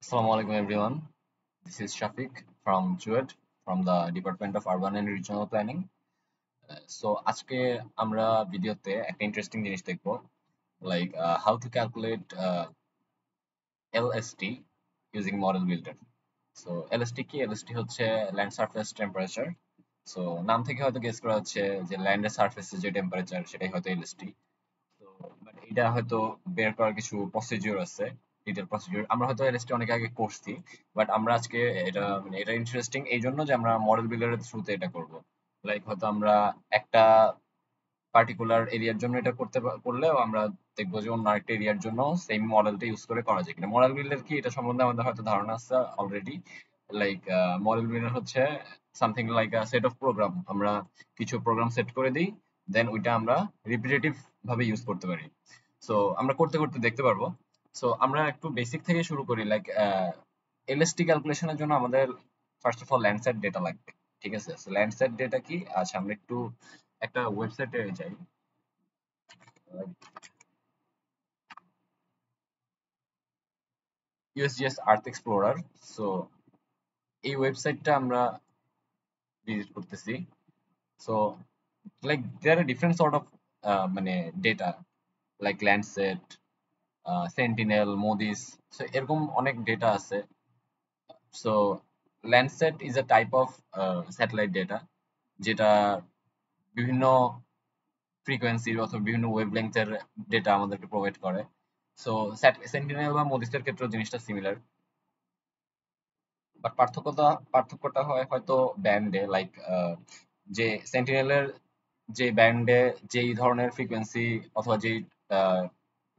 Assalamualaikum everyone. This is Shafiq from JUET from the Department of Urban and Regional Planning. So আজকে আমরা ভিডিওতে একটা interesting জিনিস দেখব like how to calculate LST using model builder. So LST কি? LST হচ্ছে land surface temperature. So নাম থেকে হয়তো গেস করা হচ্ছে যে ল্যান্ডের সারফেসে যে টেম্পারেচার সেটাই হয়তো LST. তো বাট এটা হয়তো বের করার কিছু প্রসিডিউর আছে, ডিটেল প্রসিডিউর আমরা হয়তো এলএসটি অনেক আগে করছি, বাট আমরা আজকে এটা ইন্টারেস্টিং এই জন্য যে আমরা মডেল বিল্ডারের থ্রুতে এটা করব। লাইক হয়তো আমরা একটা পার্টিকুলার এরিয়ার জন্য এটা করলেও আমরা দেখবো যে অন্য আরেকটা এরিয়ার জন্য সেম মডেলটা ইউজ করে করা যায় কিনা। মডেল বিল্ডার কি এটা সম্বন্ধে আমাদের হয়তো ধারণা আছে অলরেডি। লাইক মডেল বিল্ডার হচ্ছে something like a set of program. আমরা কিছু প্রোগ্রাম সেট করে দিই, দেন ওইটা আমরা রিপিটেটিভ ভাবে ইউজ করতে পারি। সো আমরা করতে করতে দেখতে পারবো। সো আমরা একটু বেসিক থেকে শুরু করি। লাইক এলএসটি ক্যালকুলেশনের জন্য আমাদের first of all Landsat data লাগবে। ঠিক আছে, ল্যান্ডসেট ডেটা কি? আচ্ছা, আমরা একটু একটা ওয়েবসাইটে যাই, ইউএসজিএস আর্থ এক্সপ্লোরার। সো এই ওয়েবসাইটটা আমরা ভিজিট করতেছি। So like there are different sort of মানে data, like Landsat, Sentinel, MODIS. So এরকম অনেক ডেটা আছে। So Landsat is a type of satellite data, যেটা বিভিন্ন ফ্রিকোয়েন্সির অথবা বিভিন্ন ওয়েভলেংথের ডেটা আমাদেরকে প্রোভাইড করে। সো সেন্টিনেল বা মোদিসের ক্ষেত্রেও জিনিসটা সিমিলার, বাট পার্থক্যটা হয় হয়তো ব্যান্ডে। লাইক যে সেন্টিনেলের যে ব্যান্ডে যেই ধরনের ফ্রিকোয়েন্সি অথবা যেই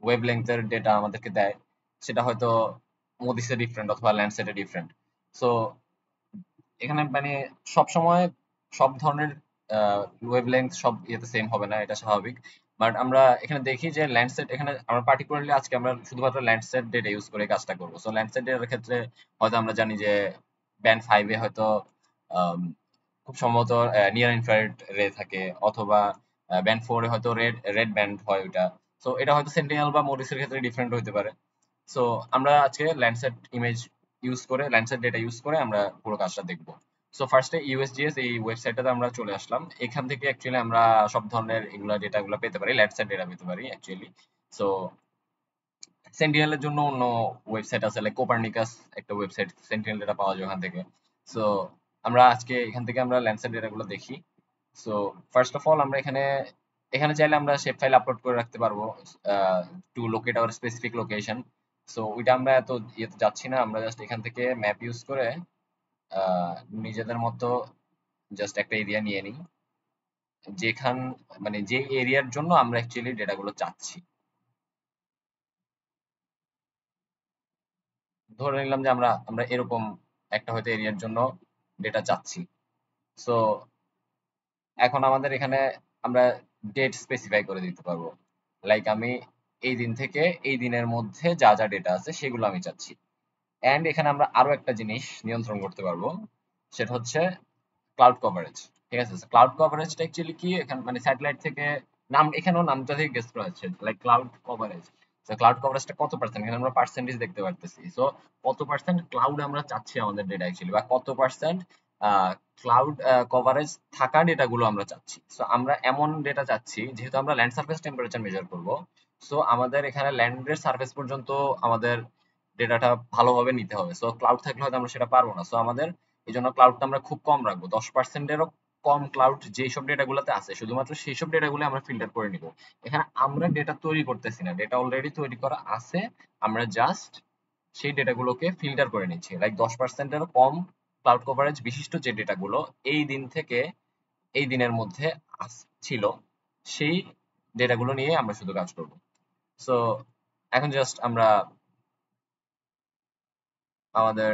ওয়েভলেংথের ডেটা আমাদেরকে দেয়, সেটা হয়তো মোদিসে ডিফারেন্ট অথবা ল্যান্ডসেটে ডিফারেন্ট। সো এখানে মানে সব সময় সব ধরনের ওয়েভলেংথ সব ইয়েতে সেম হবে না, এটা স্বাভাবিক। বাট আমরা এখানে দেখি যে ল্যান্ডসেট, এখানে আমরা পার্টিকুলারলি আজকে আমরা শুধুমাত্র ল্যান্ডসেট ডেটা ইউজ করে কাজটা করবো। সো ল্যান্ডসেট ডেটার ক্ষেত্রে হয়তো আমরা জানি যে ব্যান্ড 5 এ হয়তো আম, খুব সম্ভবত নিয়ার ইনফ্রারেড রে থাকে, অথবা ব্যান্ড 4 এ হয়তো রেড রেড ব্যান্ড হয় ওইটা। সো এটা হয়তো সেন্টিনেল বা মরিসের ক্ষেত্রে ডিফারেন্ট হতে পারে। সো আমরা আজকে ল্যান্ডসেট ইমেজ ইউজ করে, ল্যান্ডসেট ডেটা ইউজ করে আমরা পুরো কাজটা দেখবো। সো ফার্স্টে ইউএসজিএস এই ওয়েবসাইটটাতে আমরা চলে আসলাম। এখান থেকে অ্যাকচুয়ালি আমরা সব ধরনের এগুলা ডেটাগুলো পেতে পারি, ল্যান্ডসেট ডেটা পেতে পারি অ্যাকচুয়ালি। সো সেন্টিনেলের জন্য অন্য ওয়েবসাইট আছে, লাইক কোপারনিকাস একটা ওয়েবসাইট, সেন্টিনেল ডেটা পাওয়া যায় ওখান থেকে। সো আমরা আজকে এখান থেকে আমরা ল্যান্ডসেট ডেটাগুলো দেখি। সো ফার্স্ট অফ অল আমরা এখানে এখানে চাইলে আমরা শেপ ফাইল আপলোড করে রাখতে পারবো to locate our specific location. So ওইটা আমরা এত ইয়েতে যাচ্ছি না, আমরা জাস্ট এখান থেকে ম্যাপ ইউজ করে আহ, নিজেদের মতো জাস্ট একটা এরিয়া নিয়ে নিই, যেখান মানে যে এরিয়ার জন্য আমরা অ্যাকচুয়ালি ডেটাগুলো চাচ্ছি। ধরে নিলাম যে আমরা আমরা এরকম একটা হয়তো এরিয়ার জন্য ডেটা চাচ্ছি। সো এখন আমাদের এখানে আমরা ডেট স্পেসিফাই করে দিতে পারবো। লাইক আমি এই দিন থেকে এই দিনের মধ্যে যা যা ডেটা আছে সেগুলো আমি চাচ্ছি। এন্ড এখানে আমরা আরো একটা জিনিস নিয়ন্ত্রণ করতে পারবো, সেটা হচ্ছে ক্লাউড কভারেজ। ঠিক আছে, ক্লাউড কভারেজটা অ্যাকচুয়ালি কি? এখানে মানে স্যাটেলাইট থেকে নাম, এখানেও নামটা থেকে গেস করা যাচ্ছে, লাইক ক্লাউড কভারেজ। ক্লাউড কভারেজটা কত পার্সেন্ট, এখানে আমরা পার্সেন্টেজ দেখতে পারতেছি। সো কত পার্সেন্ট ক্লাউড আমরা চাচ্ছি আমাদের ডেটা অ্যাকচুয়ালি, বা কত পার্সেন্ট ক্লাউড কভারেজ থাকা ডেটাগুলো আমরা চাচ্ছি। সো আমরা এমন ডেটা চাচ্ছি, যেহেতু আমরা ল্যান্ড সারফেস টেম্পারেচার মেজার করব, সো আমাদের এখানে ল্যান্ডের সারফেস পর্যন্ত আমাদের ডেটাটা ভালোভাবে নিতে হবে। সো ক্লাউড থাকলে হয়তো আমরা সেটা পারবো না। সো আমাদের এই জন্য ক্লাউডটা আমরা খুব কম রাখবো, 10%-এরও কম ক্লাউড যেসব ডেটাগুলোতে আছে শুধুমাত্র সেই সব ডেটাগুলো আমরা ফিল্টার করে নিব। এখানে আমরা ডেটা তৈরি করতেছি না, ডেটা অলরেডি তৈরি করা আছে, আমরা জাস্ট সেই ডেটাগুলোকে ফিল্টার করে নিচ্ছি। লাইক 10%-এরও কম ক্লাউড কভারেজ বিশিষ্ট যে ডেটাগুলো এই দিন থেকে এই দিনের মধ্যে ছিল, সেই ডেটাগুলো নিয়ে আমরা শুধু কাজ করব। সো এখন জাস্ট আমরা আমাদের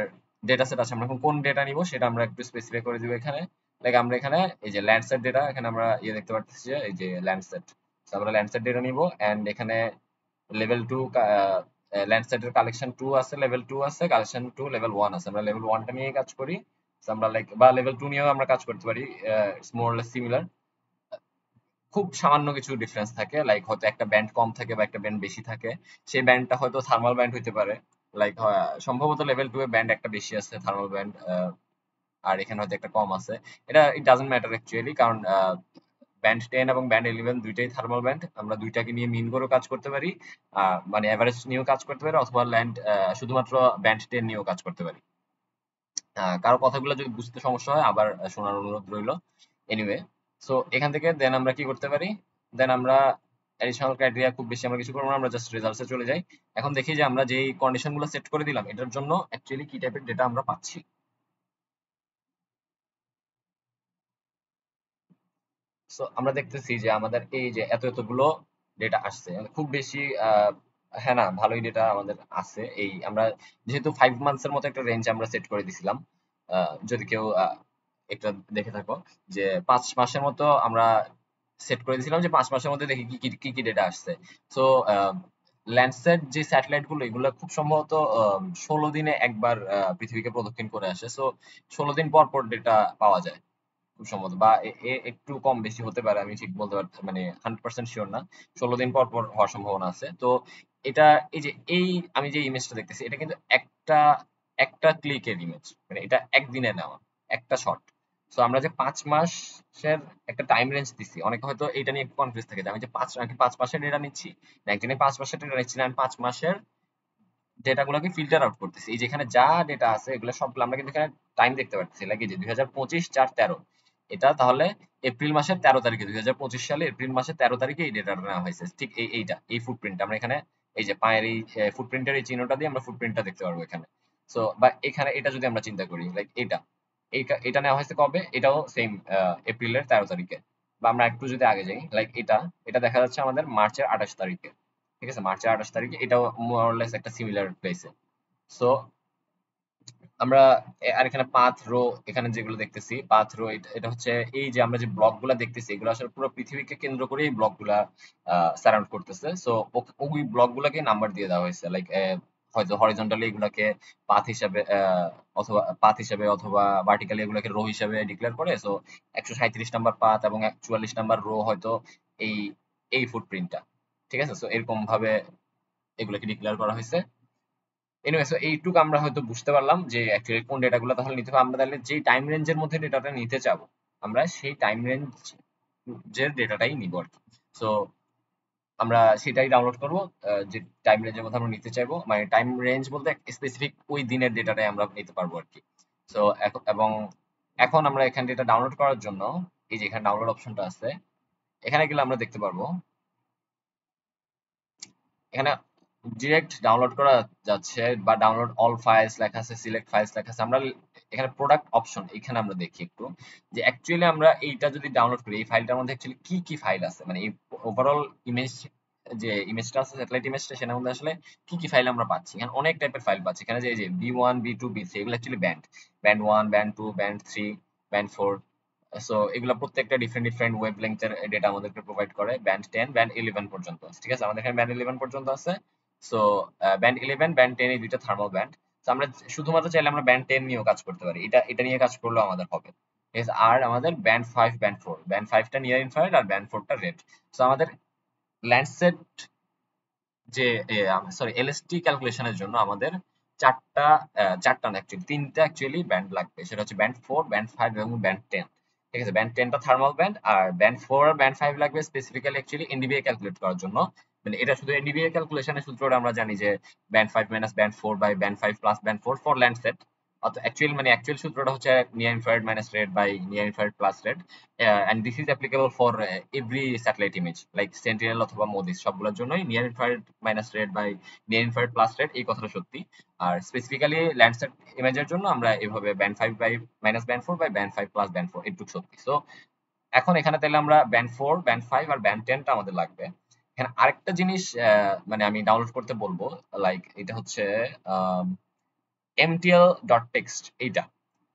ডেটা সেট আছে, আমরা এখন কোন ডেটা নিব সেটা আমরা একটু স্পেসিফাই করে দিব এখানে। লাইক আমরা এখানে এই যে ল্যান্ডসেট ডেটা, এখানে আমরা ইয়ে দেখতে পাচ্ছি যে এই যে ল্যান্ডসেট। আমরা ল্যান্ডসেট ডেটা নিব, এন্ড এখানে লেভেল 2 ল্যান্ডসেটের কালেকশন 2 আছে, লেভেল 2 আছে, কালেকশন 2 লেভেল 1 আছে। আমরা লেভেল 1টা নিয়ে কাজ করি। So আমরা লাইক বা লেভেল 2 নিয়েও আমরা কাজ করতে পারি, it's more or less similar. খুব সামান্য কিছু ডিফারেন্স থাকে, লাইক হয়তো একটা ব্যান্ড কম থাকে বা একটা ব্যান্ড বেশি থাকে। সেই ব্যান্ডটা হয়তো থার্মাল ব্যান্ড হইতে পারে, লাইক সম্ভবত লেভেল 2 এ ব্যান্ড একটা বেশি আছে থার্মাল ব্যান্ড, আর এখানে হয়তো একটা কম আছে। এটা ইট ডাজন্ট ম্যাটার অ্যাকচুয়ালি, কারণ ব্যান্ড 10 এবং ব্যান্ড 11 দুইটাই থার্মাল ব্যান্ড। আমরা দুইটাকে নিয়ে মিন করেও কাজ করতে পারি, মানে এভারেজ নিয়েও কাজ করতে পারি, অথবা শুধুমাত্র ব্যান্ড 10 নিয়েও কাজ করতে পারি। কারো কথাগুলো যদি বুঝতে সমস্যা হয় আবার শোনার অনুরোধ রইল। এনিওয়ে, সো এখান থেকে দেন আমরা কি করতে পারি, দেন আমরা এডিশনাল ক্রাইটেরিয়া খুব বেশি আমরা কিছু করবো না, আমরা জাস্ট রেজাল্টসে চলে যাই। এখন দেখি যে আমরা যেই কন্ডিশনগুলো সেট করে দিলাম এটার জন্য অ্যাকচুয়ালি কি টাইপের ডেটা আমরা পাচ্ছি। সো আমরা দেখতেছি যে আমাদের এই যে এতগুলো ডেটা আসছে, মানে খুব বেশি হ্যাঁ না, ভালোই ডেটা আমাদের আছে। এই আমরা যেহেতু 5 মান্থস এর মতো একটা রেঞ্জ আমরা সেট করে দিছিলাম, যদি কেউ একটা দেখে থাকো, যে 5 মাসের মতো আমরা সেট করে দিয়েছিলাম, যে 5 মাসের মধ্যে দেখি কি কি কি ডেটা আসছে। সো ল্যান্ডসেট যে স্যাটেলাইট গুলো এগুলো খুব সম্ভবত 16 দিনে একবার পৃথিবীকে প্রদক্ষিণ করে আসে। সো 16 দিন পর পর ডেটা পাওয়া যায় খুব সম্ভবত, বা একটু কম বেশি হতে পারে, আমি ঠিক বলতে পারছি মানে 100% শিওর না। 16 দিন পর পর হওয়ার সম্ভাবনা আছে। তো এটা এই যে এই আমি যে ইমেজটা দেখতেছি এটা কিন্তু একটা একটা ক্লিকের ইমেজ, মানে এটা একদিনে নেওয়া একটা শট। সো আমরা যে 5 মাসের একটা টাইম রেঞ্জ দিছি, অনেকে হয়তো এটা নিয়ে একটু কনফিউজ থাকে যে আমি যে 5 মাসের ডেটা নিচ্ছি না একদিনে 5 মাসের ডেটা নিচ্ছি, না আমি 5 মাসের ডেটা গুলোকে ফিল্টার আউট করতেছি। এই যেখানে যা ডেটা আছে এগুলো সবগুলো আমরা কিন্তু এখানে টাইম দেখতে পাচ্ছি, লাগে যে 2025/4/13, এটা তাহলে এপ্রিল মাসের 13 তারিখে, 2025 সালে এপ্রিল মাসের 13 তারিখে এই ডেটাটা নেওয়া হয়েছে। ঠিক এইটা এই ফুটপ্রিন্ট আমরা এখানে এই যে পায়ের এই ফুটপ্রিন্টের এই চিহ্নটা দিয়ে আমরা ফুটপ্রিন্টটা দেখতে পারবো এখানে। সো বা এখানে এটা যদি আমরা চিন্তা করি লাইক এটা এটা নেওয়া হয়েছে কবে, এটাও সেম এপ্রিলের 13 তারিখে। বা আমরা একটু যদি আগে যাই, লাইক এটা এটা দেখা যাচ্ছে আমাদের মার্চের 28 তারিখে। ঠিক আছে, মার্চের 28 তারিখে, এটাও মোরলেস একটা সিমিলার প্লেসে। সো আমরা আর এখানে পাথ রো, এখানে যেগুলো দেখতেছি পাথ রো, এটা হচ্ছে এই যে আমরা যে ব্লক গুলা দেখতেছি এগুলো আসলে পুরো পৃথিবীকে কেন্দ্র করে এই ব্লক গুলা সারাউন্ড করতেছে। সো ওই ব্লক গুলাকে নাম্বার দিয়ে দেওয়া হয়েছে, লাইক হয়তো হরিজন্টালি এগুলাকে পাথ হিসাবে অথবা ভার্টিক্যালি এগুলোকে রো হিসাবে ডিক্লেয়ার করে। সো 137 নাম্বার পাথ এবং 44 নাম্বার রো হয়তো এই এই ফুটপ্রিন্টটা। ঠিক আছে, সো এরকম ভাবে এগুলোকে ডিক্লেয়ার করা হয়েছে। এনিওয়ে, সো এইটুকু আমরা হয়তো বুঝতে পারলাম যে অ্যাকচুয়ালি কোন ডেটাগুলো তাহলে নিতে হবে। আমরা তাহলে যেই টাইম রেঞ্জের মধ্যে ডেটাটা নিতে চাবো আমরা সেই টাইম রেঞ্জের ডেটাটাই নিব আর কি। সো আমরা সেটাই ডাউনলোড করব, যে টাইম রেঞ্জের মধ্যে আমরা নিতে চাইবো, মানে টাইম রেঞ্জ বলতে স্পেসিফিক ওই দিনের ডেটাটাই আমরা নিতে পারবো আর কি। সো এবং এখন আমরা এখানে ডেটা ডাউনলোড করার জন্য এই যে এখানে ডাউনলোড অপশনটা আছে, এখানে গেলে আমরা দেখতে পারবো এখানে ডিরেক্ট ডাউনলোড করা যাচ্ছে, বা ডাউনলোড অল ফাইলস লেখা আছে, সিলেক্ট ফাইলস লেখা আছে। আমরা এখানে প্রোডাক্ট অপশন, এখানে আমরা দেখি একটু যে অ্যাকচুয়ালি আমরা এইটা যদি ডাউনলোড করি এই ফাইলটার মধ্যে অ্যাকচুয়ালি কি কি ফাইল আছে, মানে এই ওভারঅল ইমেজ, যে ইমেজটা আছে স্যাটেলাইট ইমেজটা, সেটার মধ্যে আসলে কি কি ফাইল আমরা পাচ্ছি। এখানে অনেক টাইপের ফাইল পাচ্ছি, এখানে যে এই যে B1 B2 B3 এগুলো actually band 1 band 2 band 3 band 4। So এগুলা প্রত্যেকটা ডিফারেন্ট ডিফারেন্ট ওয়েভ লেন্থের ডেটা আমাদেরকে প্রোভাইড করে, ব্যান্ড 10 ব্যান্ড 11 পর্যন্ত। ঠিক আছে, আমাদের এখানে ব্যান্ড 11 পর্যন্ত আছে। সো ব্যান্ড 11 ব্যান্ড 10 এই দুইটা থার্মাল ব্যান্ড। তো আমরা শুধুমাত্র চাইলে আমরা ব্যান্ড 10 নিয়েও কাজ করতে পারি, এটা এটা নিয়ে কাজ করলেও আমাদের হবে। ঠিক আছে, আর আমাদের ব্যান্ড 5 ব্যান্ড 4টা নিয়ার ইনফ্রারেড আর ব্যান্ড 4টা রেড। সো আমাদের ল্যান্ডসেট যে সরি এলএসটি ক্যালকুলেশনের জন্য আমাদের চারটা চারটা না অ্যাকচুয়ালি তিনটা অ্যাকচুয়ালি ব্যান্ড লাগবে, সেটা হচ্ছে ব্যান্ড 4 ব্যান্ড 5 এবং ব্যান্ড 10। ঠিক আছে, ব্যান্ড 10টা থার্মাল ব্যান্ড, আর ব্যান্ড 4 আর ব্যান্ড 5 লাগবে স্পেসিফিক্যালি অ্যাকচুয়ালি এনডিভিএ ক্যালকুলেট করার জন্য। মানে এটা শুধু এনডিভিএ ক্যালকুলেশনের সূত্রটা আমরা জানি যে band 5 minus band 4 by band 5 plus band 4 for landsat. অর্থাৎ অ্যাকচুয়াল মানে অ্যাকচুয়াল সূত্রটা হচ্ছে near infrared minus red by near infrared plus red. and this is applicable for every satellite image like Sentinel অথবা MODIS সবগুলোর জন্যই near infrared minus red by near infrared plus red, এই কথাটা সত্যি। আর specifically Landsat ইমেজের জন্য আমরা এভাবে band 5 by minus band 4 by band 5 plus band 4, এটুকু সত্যি। সো এখন এখানে তাহলে আমরা ব্যান্ড 4 ব্যান্ড 5 আর ব্যান্ড 10টা আমাদের লাগবে। এখানে আরেকটা জিনিস মানে আমি ডাউনলোড করতে বলবো, লাইক এটা হচ্ছে mtl.txt। এইটা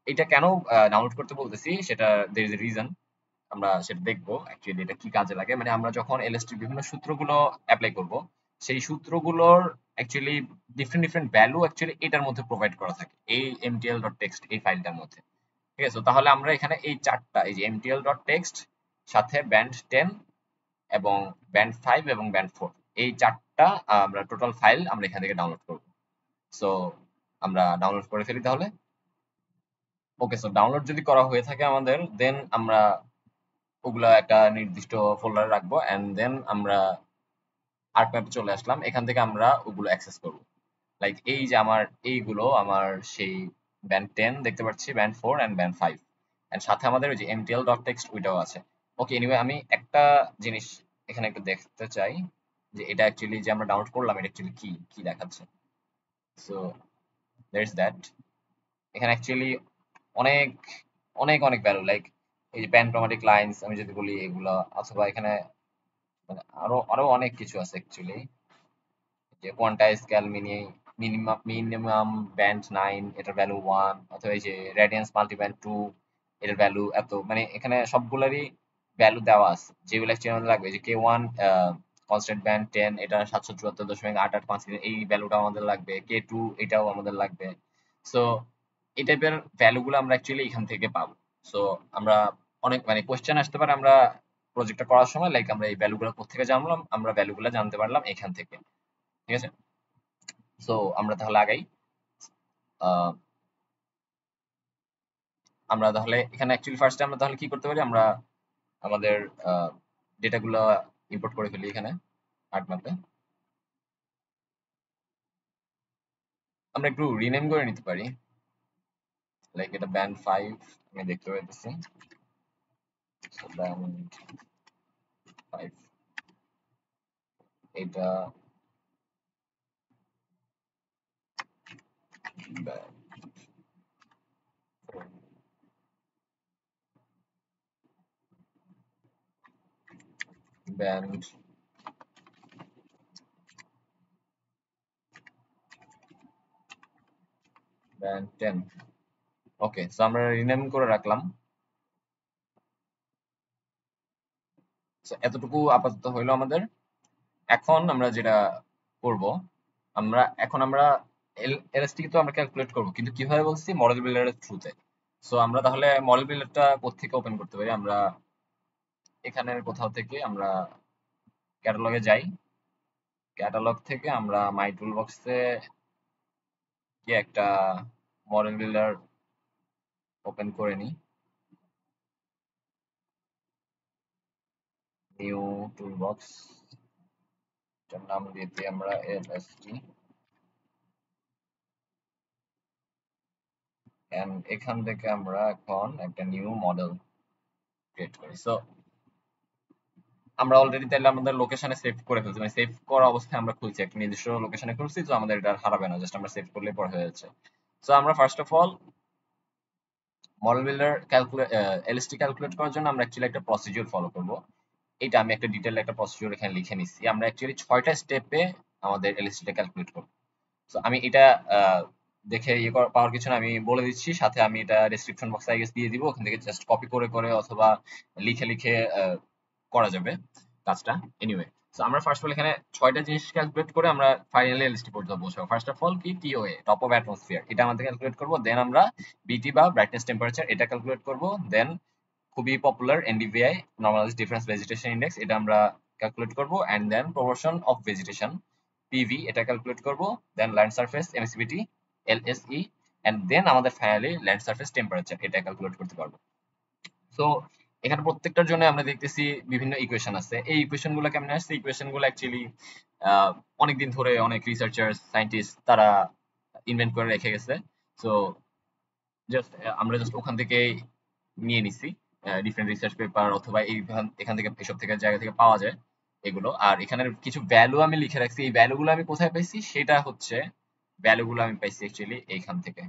এটা কেন ডাউনলোড করতে বলতেছি সেটা there is a reason, আমরা সেটা দেখবো অ্যাকচুয়ালি এটা কি কাজে লাগে। মানে আমরা যখন এলএসটির বিভিন্ন সূত্রগুলো অ্যাপ্লাই করব সেই সূত্রগুলোর actually different different value actually এটার মধ্যে প্রোভাইড করা থাকে এই mtl.txt এই ফাইলটার মধ্যে। ঠিক আছে, তাহলে আমরা এখানে এই চারটা এই যে mtl.txt সাথে ব্যান্ড 10 এবং ব্যান্ড 5 এবং ব্যান্ড 4 এই চারটা আমরা টোটাল ফাইল আমরা এখান থেকে ডাউনলোড করব। সো আমরা ডাউনলোড করে ফেলি তাহলে। ওকে, সো ডাউনলোড যদি করা হয়ে থাকে আমাদের, দেন আমরা ওগুলা একটা নির্দিষ্ট ফোল্ডারে রাখবো, এন্ড দেন আমরা আর্ট ম্যাপে চলে আসলাম। এখান থেকে আমরা ওগুলো অ্যাক্সেস করব। লাইক এই যে আমার এইগুলো আমার সেই ব্যান্ড 10 দেখতে পাচ্ছি, ব্যান্ড 4 এন্ড ব্যান্ড 5, এন্ড সাথে আমাদের ওই যে mtl.txt ওইটাও আছে। ওকে, এনিওয়ে আমি একটা জিনিস এখানে একটু দেখতে চাই যে এটা অ্যাকচুয়ালি যে আমরা ডাউনলোড করলাম এটা অ্যাকচুয়ালি কি কি দেখাচ্ছে। So that's that. এখানে অ্যাকচুয়ালি অনেক অনেক অনেক ভ্যালু, লাইক এই যে প্যানক্রোমাটিক লাইন্স আমি যদি বলি এগুলো, অথবা এখানে মানে আরো আরো অনেক কিছু আছে অ্যাকচুয়ালি। যে কোয়ান্টাইজ স্কেল মিনিমাম ব্যান্ড 9 এটার ভ্যালু 1, অথবা এই যে রেডিয়ান্স মাল্টিব্যান্ড 2 এটার ভ্যালু এত, মানে এখানে সবগুলোরই ভ্যালু দেওয়া আছে যেগুলো অ্যাকচুয়ালি আমাদের লাগবে। যে K1 কনস্ট্যান্ট ব্যান্ড 10 এটা 774.885, এই ভ্যালুটা আমাদের লাগবে। K2 এটাও আমাদের লাগবে। সো এই টাইপের ভ্যালুগুলো আমরা অ্যাকচুয়ালি এখান থেকে পাবো। সো আমরা অনেক মানে কোয়েশ্চেন আসতে পারে আমরা প্রজেক্টটা করার সময়, লাইক আমরা এই ভ্যালুগুলো কোত্থেকে জানলাম, আমরা ভ্যালুগুলো জানতে পারলাম এখান থেকে। ঠিক আছে, সো আমরা তাহলে আগাই। আহ, আমরা তাহলে এখানে অ্যাকচুয়ালি ফার্স্টে আমরা তাহলে কি করতে পারি, আমরা আমাদের ডেটাগুলো ইম্পোর্ট করে ফেলি এখানে আর্ট ম্যাপে। আমরা একটু রিনেম করে নিতে পারি, লাইক এটা ব্যান্ড 5 আমি দেখতে পাইতেছি। ব্যান্ড 5 এটা ব্যান্ড ব্যান্ড 10। ওকে, সো আমরা রিনেম করে রাখলাম। সো এতটুকু আপাতত হইলো আমাদের। এখন আমরা যেটা করব, আমরা এলএসটি তো আমরা ক্যালকুলেট করব, কিন্তু কিভাবে বলছি, মডেল বিল্ডারের থ্রুতে। সো আমরা তাহলে মডেল বিল্ডারটা কোত্থেকে ওপেন করতে পারি, আমরা এখানের কোথাও থেকে আমরা ক্যাটালগে যাই। ক্যাটালগ থেকে আমরা মাই টুল বক্সে কি একটা মডেল বিল্ডার ওপেন করে নিই। নিউ টুল বক্স, এটার নাম দিয়ে দিই আমরা এলএসটি, এন্ড এখান থেকে আমরা এখন একটা নিউ মডেল ক্রিয়েট করি। সো আমরা অলরেডি তাহলে আমাদের লোকেশনে সেভ করে ফেলছি, মানে সেভ করা অবস্থায় আমরা খুলছি, একটা নির্দিষ্ট লোকেশনে খুলছি, তো আমাদের এটা আর হারাবে না, জাস্ট আমরা সেভ করলে পরে হয়ে যাচ্ছে। সো আমরা first of all model builder calculate LST calculate করার জন্য আমরা অ্যাকচুয়ালি একটা প্রসিডিউর ফলো করব। এটা আমি একটা ডিটেইল একটা প্রসিডিউর এখানে লিখে নিচ্ছি। আমরা অ্যাকচুয়ালি 6টা স্টেপে আমাদের এলএসটিটা ক্যালকুলেট করব। সো আমি এটা দেখে পাওয়ার কিছু না, আমি বলে দিচ্ছি, সাথে আমি এটা ডেসক্রিপশন বক্সে আই গেস দিয়ে দিব, ওখান থেকে জাস্ট কপি করে করে অথবা লিখে লিখে করা যাবে কাজটা। এনিওয়ে, সো আমরা ফার্স্ট অফ অল এখানে 6টা জিনিস ক্যালকুলেট করে আমরা ফাইনালি এলএসটি পর্যন্ত পৌঁছাবো। ফার্স্ট অফ অল কি টিওএ, টপ অফ অ্যাটমসফিয়ার, এটা আমাদের ক্যালকুলেট করব। দেন আমরা বিটি বা ব্রাইটনেস টেম্পারেচার এটা ক্যালকুলেট করব। দেন খুবই popular NDVI, normalize difference vegetation index, এটা আমরা ক্যালকুলেট করব। And then proportion of vegetation PV এটা ক্যালকুলেট করব। Then land surface MCBT LSE, and then আমাদের ফাইনালি ল্যান্ড সারফেস টেম্পারেচার এটা ক্যালকুলেট করতে পারবো। সো এখানে প্রত্যেকটার জন্য আমরা দেখতেছি বিভিন্ন ইকুয়েশন আছে। এই ইকুয়েশন গুলো কেমনে আসছে, ইকুয়েশন গুলো অ্যাকচুয়ালি অনেকদিন ধরে অনেক রিসার্চার্স সায়েন্টিস্ট তারা ইনভেন্ট করে রেখে গেছে। সো জাস্ট আমরা জাস্ট ওখান থেকে নিয়ে নিছি, ডিফারেন্ট রিসার্চ পেপার অথবা এখান থেকে এসব থেকে জায়গা থেকে পাওয়া যায় এগুলো। আর এখানের কিছু ভ্যালু আমি লিখে রাখছি, এই ভ্যালুগুলো আমি কোথায় পাইছি, সেটা হচ্ছে ভ্যালুগুলো আমি পাইছি অ্যাকচুয়ালি এইখান থেকে।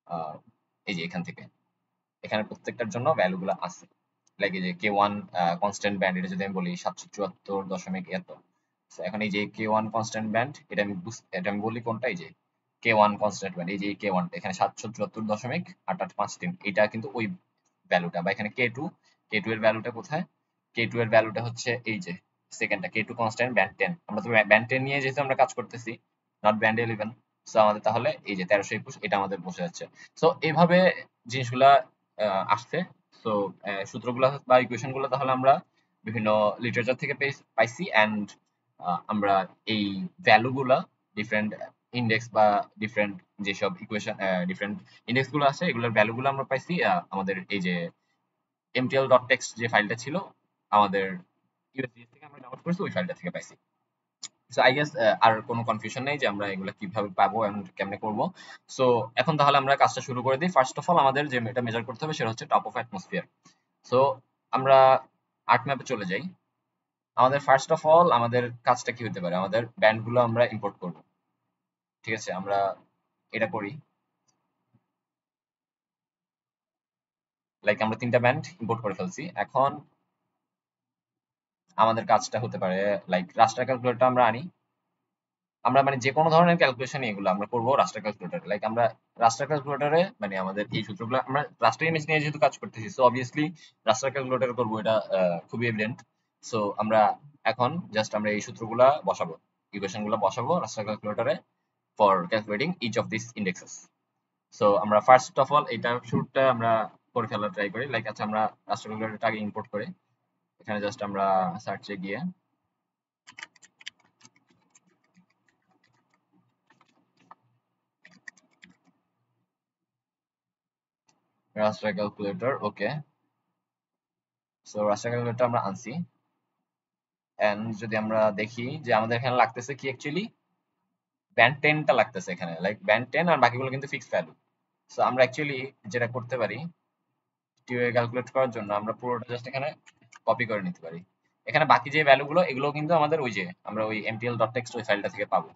আহ, এই যে এখান থেকে, এখানে প্রত্যেকটার জন্য ভ্যালুগুলো আছে। লাইক এই যে K1 কনস্ট্যান্ট ব্যান্ড, এটা যদি আমি বলি 774 এত। So এখন এই যে K1 কনস্ট্যান্ট ব্যান্ড, এটা আমি বলি কোনটা, এই যে K1 কনস্ট্যান্ট ব্যান্ড, এই যে K1 এখানে 774.8853, এটা কিন্তু ওই ভ্যালুটা। বা এখানে K2 এর ভ্যালুটা কোথায়, K2 এর ভ্যালুটা হচ্ছে এই যে সেকেন্ডটা, K2 কনস্ট্যান্ট ব্যান্ড 10। আমরা তো ব্যান্ড 10 নিয়ে যেহেতু আমরা কাজ করতেছি, নট ব্যান্ড 11। সো আমাদের তাহলে এই যে 1321 এটা আমাদের বসে যাচ্ছে। সো এইভাবে জিনিসগুলা আসছে। সো সূত্রগুলো বা ইকুয়েশন গুলো তাহলে আমরা বিভিন্ন লিটারেচার থেকে পাইছি, এন্ড আমরা এই ভ্যালু গুলা ডিফারেন্ট ইন্ডেক্স বা ডিফারেন্ট যেসব ইকুয়েশন ডিফারেন্ট ইন্ডেক্স গুলো আছে এগুলোর ভ্যালু গুলো আমরা পাইছি আমাদের এই যে mtl.txt যে ফাইলটা ছিল আমাদের ইউএসডিএস থেকে আমরা ডাউনলোড করেছি ওই ফাইলটা থেকে পাইছি। সো আই গেস আর কোনো কনফিউশন নেই যে আমরা এগুলো কিভাবে পাবো এবং কেমনে করব। সো এখন তাহলে আমরা কাজটা শুরু করে দিই। ফার্স্ট অফ অল আমাদের যে এটা মেজার করতে হবে সেটা হচ্ছে টপ অফ অ্যাটমসফিয়ার। সো আমরা আর্ট ম্যাপে চলে যাই। আমাদের ফার্স্ট অফ অল আমাদের কাজটা কি হতে পারে, আমাদের ব্যান্ড গুলো আমরা ইম্পোর্ট করব। ঠিক আছে, আমরা এটা করি। লাইক আমরা তিনটা ব্যান্ড ইম্পোর্ট করে ফেলছি। এখন আমাদের কাজটা হতে পারে লাইক রাস্টার ক্যালকুলেটর আমরা আনি। আমরা মানে যে কোনো ধরনের ক্যালকুলেশন এগুলো আমরা করব রাস্টার ক্যালকুলেটরে। লাইক আমরা রাস্টার ক্যালকুলেটরে মানে আমাদের এই সূত্রগুলো আমরা রাস্টার ইমেজ নিয়ে যেহেতু কাজ করতেছি, সো অবভিয়াসলি রাস্টার ক্যালকুলেটরে করব, এটা খুবই এভিডেন্ট। সো আমরা এখন জাস্ট আমরা এই সূত্রগুলা বসাবো, ইকুয়েশন গুলো বসাবো রাস্টার ক্যালকুলেটরে for calculating each of this indexes. So আমরা ফার্স্ট অফ অল এটা শুরুটা আমরা করে ফেলার ট্রাই করি। লাইক আচ্ছা আমরা রাস্টার ক্যালকুলেটরটা আগে ইম্পোর্ট করি। এখানে জাস্ট আমরা সার্চে গিয়ে রাস্টার ক্যালকুলেটর, ওকে। সো রাস্টার ক্যালকুলেটর আমরা আনছি। এন্ড যদি আমরা দেখি যে আমাদের এখানে লাগতেছে কি অ্যাকচুয়ালি ব্যান্ড 10 টা লাগতেছে এখানে, লাইক ব্যান্ড 10 আর বাকিগুলো কিন্তু ফিক্সড ভ্যালু। সো আমরা অ্যাকচুয়ালি যেটা করতে পারি টিওএ ক্যালকুলেট করার জন্য আমরা পুরোটা জাস্ট এখানে কপি করে নিতে পারি। এখানে বাকি যে ভ্যালুগুলো এগুলো কিন্তু আমাদের ওই যে আমরা ওই mtl.txt ওই ফাইলটা থেকে পাবো।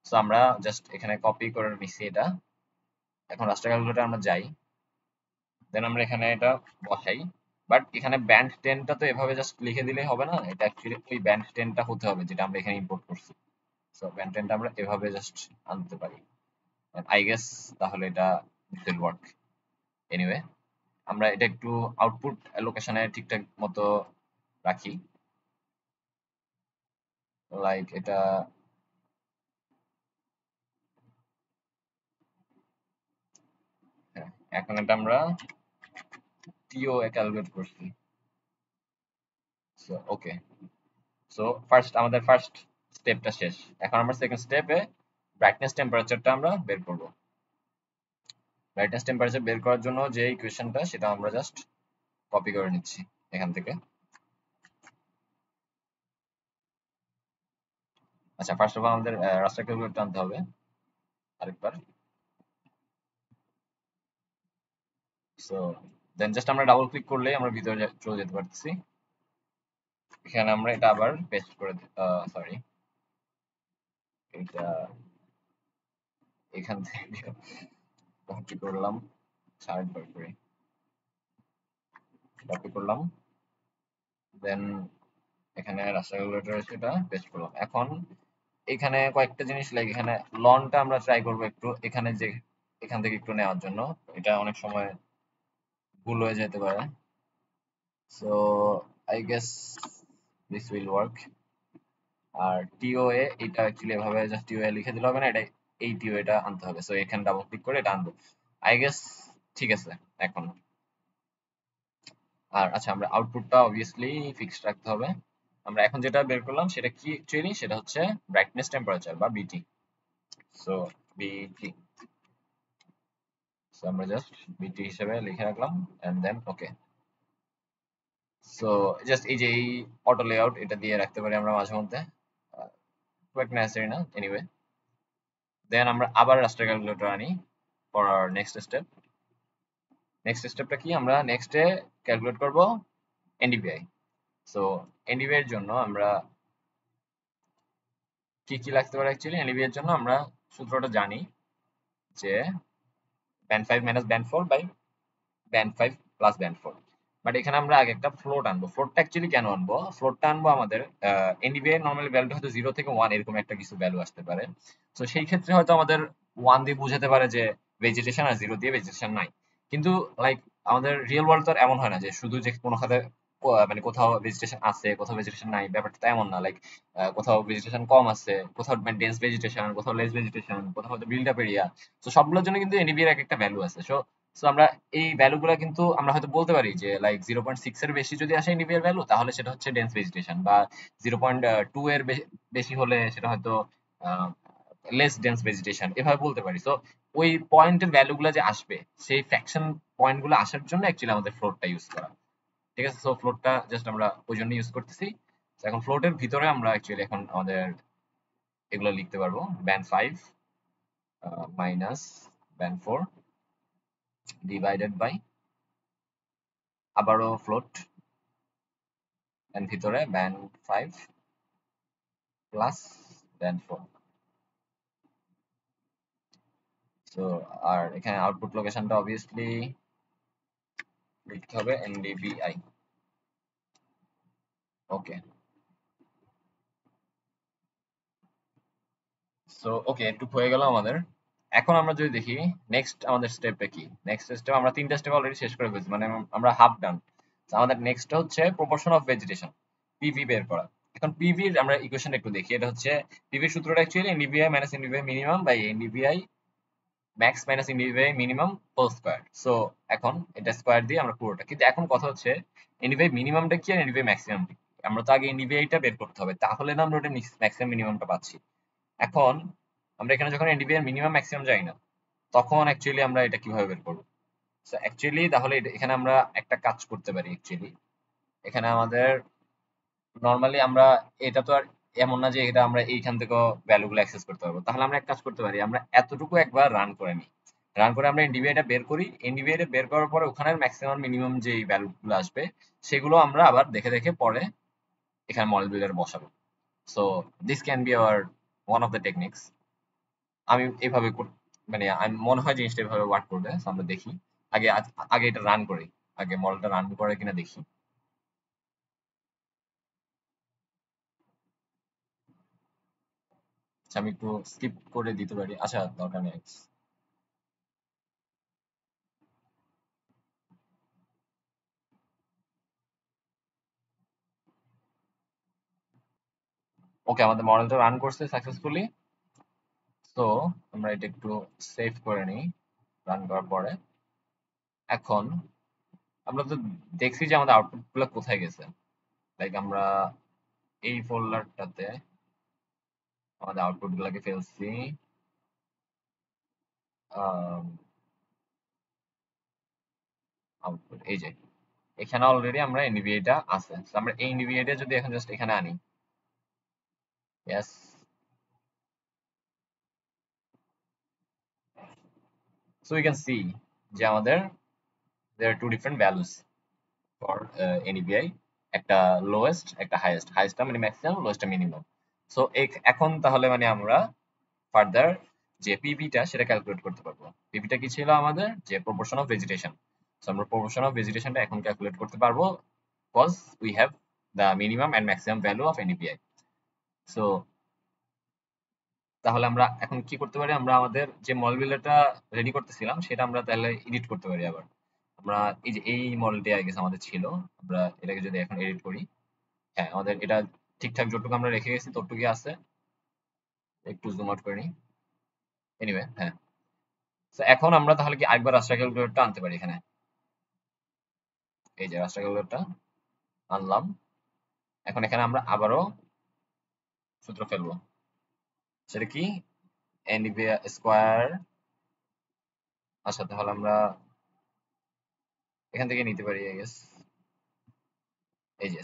সো আমরা জাস্ট এখানে কপি করে নিছি এটা। এখন রাস্টার ক্যালকুলেটর আমরা যাই, দেন আমরা এখানে এটা বসাই। বাট এখানে ব্যান্ড 10 টা তো এভাবে জাস্ট লিখে দিলে হবে না, এটা অ্যাকচুয়ালি ওই ব্যান্ড 10 টা হতে হবে যেটা আমরা এখানে ইম্পোর্ট করছি। সো ব্যান্ড 10 টা আমরা এভাবে জাস্ট আনতে পারি। আই গেস তাহলে এটা উইল ওয়ার্ক। এনিওয়ে আমরা এটা একটু আউটপুট লোকেশনে ঠিকঠাক মতো রাখি। লাইক এটা হ্যাঁ, এখন এটা আমরা টিও এ ক্যালকুলেট করছি। সো ওকে, সো ফার্স্ট আমাদের ফার্স্ট স্টেপটা শেষ। এখন আমরা সেকেন্ড স্টেপে ব্রাইটনেস টেম্পারেচারটা আমরা বের করব। ব্রাইটনেস টেম্পারেচার বের করার জন্য যে ইকুয়েশনটা সেটা আমরা জাস্ট কপি করে নিচ্ছি এখান থেকে। আচ্ছা ফার্স্ট অফ অল আমাদের রাস্টার ক্যালকুলেটর আনতে হবে আরেকবার। সো দেন জাস্ট আমরা ডাবল ক্লিক করলেই আমরা ভিতরে চলে যেতে পারতেছি। এখানে আমরা এটা আবার পেস্ট করে সরি এটা এখান থেকে কপি করলাম, আরেকবার করে কপি করলাম, দেন এখানে রাস্টার ক্যালকুলেটর সেটা পেস্ট করলাম। এখন এখানে কয়েকটা জিনিস লাগে, এখানে লনটা আমরা ট্রাই করব একটু এখানে যে এখান থেকে একটু নেওয়ার জন্য, এটা অনেক সময় ভুল হয়ে যেতে পারে। So I guess this will work. আর টিওএ এটা অ্যাকচুয়ালি এভাবে জাস্ট টিওএ লিখে দিলে হবে না, এটা এই টিওএটা আনতে হবে। সো এখানে ডাবল ক্লিক করে এটা আনবো। আই গেস ঠিক আছে এখন। আর আচ্ছা আমরা আউটপুটটা অবভিয়াসলি ফিক্সড রাখতে হবে। আমরা এখন যেটা বের করলাম সেটা কি অ্যাকচুয়ালি, সেটা হচ্ছে ব্রাইটনেস টেম্পারেচার বা বিটি। সো বিটি, সো আমরা জাস্ট বিটি হিসেবে লিখে রাখলাম and then okay. So just এই যে এই অটো লেআউট এটা দিয়ে রাখতে পারি আমরা মাঝে মধ্যে, খুব একটা নেসেসারি না। এনিওয়ে দেন আমরা আবার রাস্টার ক্যালকুলেটর আনি for our next step. Next স্টেপটা কি, আমরা নেক্সটে ক্যালকুলেট করব এনডিপিআই। সো এনডিপিআই এর জন্য আমরা কি কি লাগতে পারে অ্যাকচুয়ালি, এনডিপিআই এর জন্য আমরা সূত্রটা জানি যে band 5 minus band 4 by band 5 plus band 4। But এখানে আমরা আগে একটা ফ্লোট আনবো। ফ্লোটটা অ্যাকচুয়ালি কেন আনবো, ফ্লোটটা আনবো আমাদের এনডিপিআই নরমালি ভ্যালুটা হয়তো 0 থেকে 1 এরকম একটা কিছু ভ্যালু আসতে পারে। তো সেই ক্ষেত্রে হয়তো আমাদের 1 দিয়ে বোঝাতে পারে যে ভেজিটেশন, আর 0 দিয়ে ভেজিটেশন নাই। কিন্তু লাইক আমাদের রিয়েল ওয়ার্ল্ড তো আর এমন হয় না যে শুধু যে কোনো খাতে মানে কোথাও ভেজিটেশন আছে কোথাও ভেজিটেশন নাই, ব্যাপারটা তো এমন না। লাইক কোথাও ভেজিটেশন কম আছে, কোথাও ডেন্স ভেজিটেশন, কোথাও লেস ভেজিটেশন, কোথাও হয়তো বিল্ড আপ এরিয়া। তো সবগুলোর জন্য কিন্তু এনডিপিআই এর এক একটা ভ্যালু আছে। সো আমরা এই ভ্যালু গুলা কিন্তু আমরা হয়তো বলতে পারি যে লাইক 0.6 এর বেশি যদি আসে এনডিপি এর ভ্যালু তাহলে সেটা হচ্ছে ডেন্স ভেজিটেশন, বা 0.2 এর বেশি হলে সেটা হয়তো লেস ডেন্স ভেজিটেশন এভাবে বলতে পারি। সো ওই পয়েন্টের ভ্যালুগুলো যে আসবে সেই ফ্র্যাকশন পয়েন্টগুলো আসার জন্য অ্যাকচুয়ালি আমাদের ফ্লোটটা ইউজ করা। ঠিক আছে, সো ফ্লোটটা জাস্ট আমরা ওই জন্য ইউজ করতেছি। তো এখন ফ্লোটের ভিতরে আমরা অ্যাকচুয়ালি এখন আমাদের এগুলো লিখতে পারবো, band 5 minus band 4 divided by আবারও ফ্লোট এন্ড ভিতরে ব্যান্ড 5 প্লাস ব্যান্ড 4। সো আর এখানে আউটপুট লোকেশনটা অবভিয়াসলি লিখতে হবে ndbi। ওকে, সো ওকে একটু হয়ে গেল আমাদের। এখন আমরা যদি দেখি নেক্সট আমাদের স্টেপটা কি। নেক্সট স্টেপ আমরা তিনটা স্টেপ অলরেডি শেষ করে ফেলছি, মানে আমরা হাফ ডান। আমাদের নেক্সট হচ্ছে প্রপোর্শন অফ ভেজিটেশন, পিভি বের করা। এখন পিভি আমরা ইকুয়েশন একটু দেখি। এটা হচ্ছে পিভি সূত্রটা actually NDVI minus NDVI minimum by NDVI max minus NDVI minimum whole square. So এখন এটা স্কয়ার দিয়ে আমরা পুরোটা, কিন্তু এখন কথা হচ্ছে এনডিভিআই মিনিমামটা কি আর এনডিভিআই ম্যাক্সিমামটা কি। আমরা তো আগে এনডিভিআইটা বের করতে হবে, তাহলে না আমরা ওটা ম্যাক্সিমাম মিনিমামটা পাচ্ছি। এখন আমরা এখানে যখন এনডিভিআই এর মিনিমাম ম্যাক্সিমাম জানি না, তখন অ্যাকচুয়ালি আমরা এটা কিভাবে বের করব। সো অ্যাকচুয়ালি তাহলে এখানে আমরা একটা কাজ করতে পারি। অ্যাকচুয়ালি এখানে আমাদের নরমালি আমরা এটা তো আর এমন না যে এটা আমরা এইখান থেকে ভ্যালুগুলো অ্যাক্সেস করতে পারবো। তাহলে আমরা এক কাজ করতে পারি, আমরা এতটুকু একবার রান করে নিই। রান করে আমরা এনডিভিআইটা বের করি। এনডিভিআইটা বের করার পরে ওখানের ম্যাক্সিমাম মিনিমাম যে ভ্যালুগুলো আসবে সেগুলো আমরা আবার দেখে দেখে পরে এখানে মডেল বিল্ডারে বসাবো। So this can be hour one of the techniques. আমি এভাবে মানে আমি মনে হয় জিনিসটা এভাবে ওয়ার্ক করবে। So আমরা দেখি আগে আগে এটা রান করি, আগে মডেলটা রান করে কিনা দেখি। আচ্ছা, আমি একটু স্কিপ করে দিতে পারি, আচ্ছা দরকার নেই। ওকে, আমাদের মডেলটা রান করছে সাকসেসফুলি। তো আমরা এটা একটু সেভ করে নিই রান করার পরে। এখন আমরা তো দেখছি যে আমাদের আউটপুট গুলো কোথায় গেছে। লাইক আমরা এই ফোল্ডারটাতে আমাদের আউটপুট গুলাকে ফেলছি। আউটপুট এই যে এখানে অলরেডি আমরা এনভিআইটা আছে। So আমরা এই এনভিআইটা যদি এখন জাস্ট এখানে আনি, yes, so we can see যে আমাদের there are two different values for NEBI, একটা লোয়েস্ট একটা হাইয়েস্ট। হাইয়েস্টটা মানে ম্যাক্সিমাম, লোয়েস্টটা মিনিমাম। সো এখন তাহলে মানে আমরা ফার্দার যে পিভিটা সেটা ক্যালকুলেট করতে পারবো। পিভিটা কি ছিল আমাদের, যে প্রপোর্শন অফ ভেজিটেশন। সো আমরা প্রপোর্শন অফ ভেজিটেশনটা এখন ক্যালকুলেট করতে পারবো because we have the minimum and maximum value of NEBI। So তাহলে আমরা এখন কি করতে পারি, আমরা আমাদের যে মডেল বিল্ডারটা রেডি করতেছিলাম সেটা আমরা তাহলে এডিট করতে পারি আবার। আমরা এই যে এই মডেলটি আই গেস আমাদের ছিল, আমরা এটাকে যদি এখন এডিট করি, হ্যাঁ আমাদের এটা ঠিকঠাক যতটুকু আমরা রেখে গেছি ততটুকুই আছে। একটু জুম আউট করে নিই। এনিওয়ে হ্যাঁ, তো এখন আমরা তাহলে কি আরেকবার রাস্টার ক্যালকুলেটরটা আনতে পারি এখানে। এই যে রাস্টার ক্যালকুলেটরটা আনলাম। এখন এখানে আমরা আবারও সূত্র ফেলবো, সেটা কি এনডিভিআই স্কয়ার। আচ্ছা তাহলে আমরা এখান থেকে নিতে পারি আই গেস। এই যে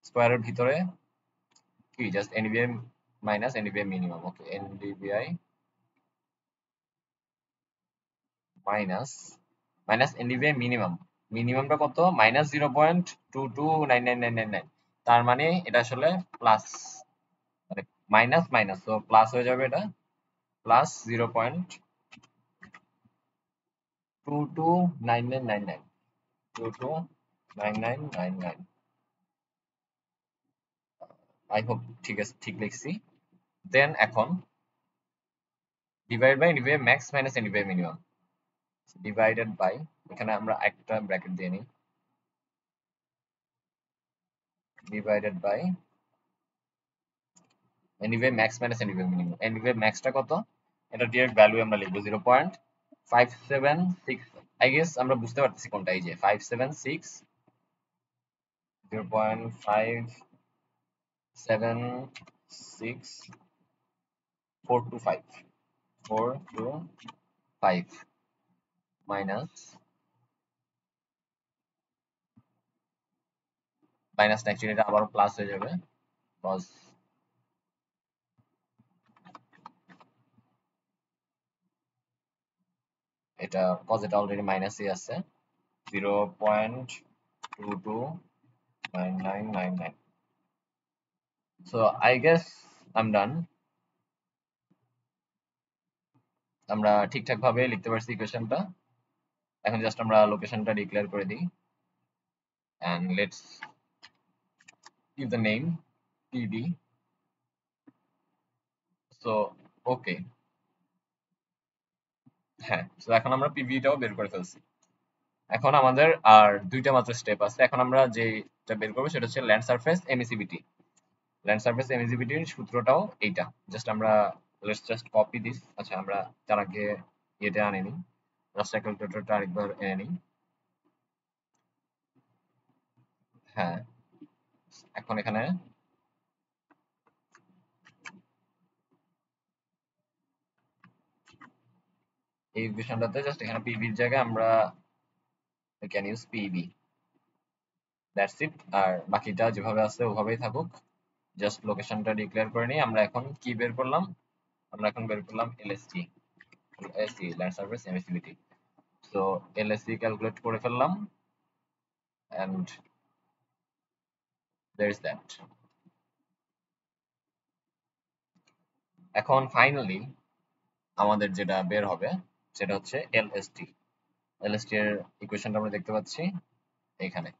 স্কয়ারের ভিতরে কি just NDVI minus NDVI minimum. Okay, NDVI minus minus NDVI minimum. মিনিমামটা কত, মাইনাস 0.229999। তার মানে এটা আসলে প্লাস, মানে মাইনাস মাইনাস তো প্লাস হয়ে যাবে। এটা প্লাস 0.229999, 229999। আই হোপ ঠিক আছে, ঠিক লিখছি। দেন এখন divide by NDVI max minus NDVI minimum divided by, এখানে আমরা একটা ব্র্যাকেট দিয়ে নিই, divided by NDVI max minus NDVI minimum. NDVI ম্যাক্সটা কত, এটা ডিরেক্ট ভ্যালু আমরা লিখবো 0.576। আই গেস আমরা বুঝতে পারতেছি কোনটা, এই যে 576, 0.576 4 to 5, 4 to 5 minus minus actually এটা আবার প্লাস হয়ে যাবে কজ এটা অলরেডি মাইনাসই আছে 0.229999 so I guess I am done আমরা ঠিকঠাক ভাবে লিখতে পারছি ইকুয়েশনটা এখন জাস্ট আমরা লোকেশনটা ডিক্লেয়ার করে দিই and let's give the name pb so okay হ্যাঁ তো এখন আমরা পিভিটাও বের করে ফেলছি এখন আমাদের আর দুইটা মাত্র স্টেপ আছে এখন আমরা যেটা বের করবো সেটা হচ্ছে ল্যান্ড সারফেস এমএসিবিটি ল্যান্ড সারফেস এমএসিবিটির সূত্রটাও এইটা জাস্ট আমরা লেটস জাস্ট কপি দিস আচ্ছা আমরা তার আগে এটা আনে নি রাস্টার ক্যালকুলেটরটা আরেকবার এনে নিই হ্যাঁ এখন এখানে এই ইকুয়েশনটাতে জাস্ট এখানে পিভির জায়গায় আমরা can use PB that's it আর বাকিটা যেভাবে আছে ওভাবেই থাকুক জাস্ট লোকেশনটা ডিক্লেয়ার করে নিই আমরা এখন কি বের করলাম আমরা এখন বের করলাম LST LST land service MACBT so LST calculate করে ফেললাম এন্ড দেয়ার ইজ দ্যাট এখন ফাইনালি আমাদের যেটা বের হবে সেটা হচ্ছে এলএসটি এলএসটি এর ইকুয়েশনটা আমরা দেখতে পাচ্ছি এখানে